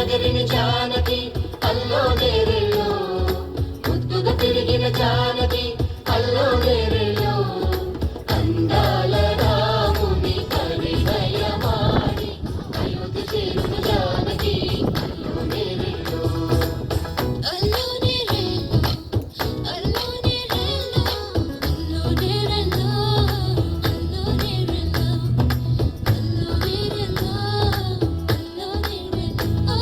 నగరిని జానకి అల్లో నేరెళ్ళో ముద్దుగా తిరిగిన జానకి అల్లో నేరెళ్ళో అందాల రాముని పరిణయమాడి అయోధ్య చేరున జానకి అల్లో నేరెళ్ళో అల్లో నేరెళ్ళో అల్లో నేరెళ్ళో అల్లో నేరెళ్ళో అల్లో నేరెళ్ళో అల్లో నేరెళ్ళో అల్లో నేరెళ్ళో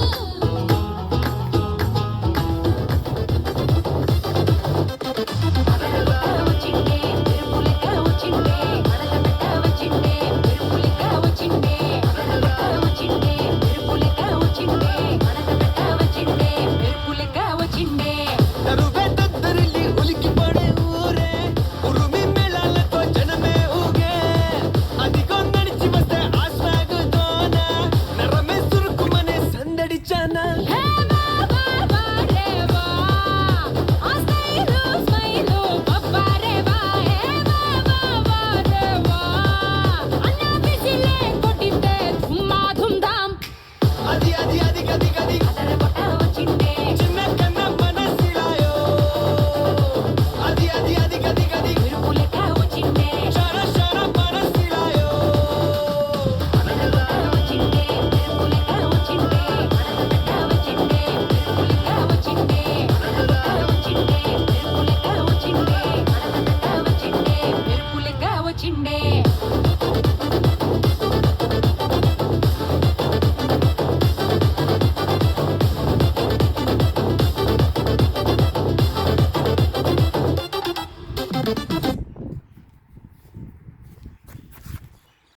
తరువేతద్దరిల్లి ఉలికిపడే ఊరే ఉరుమి మేళాలతో జనమే ఊగే అదిగో నడిచి వస్తే ఆ స్వాగుతోన నరమే సురుకుమనే సందడి చానా అది అది అది గది గది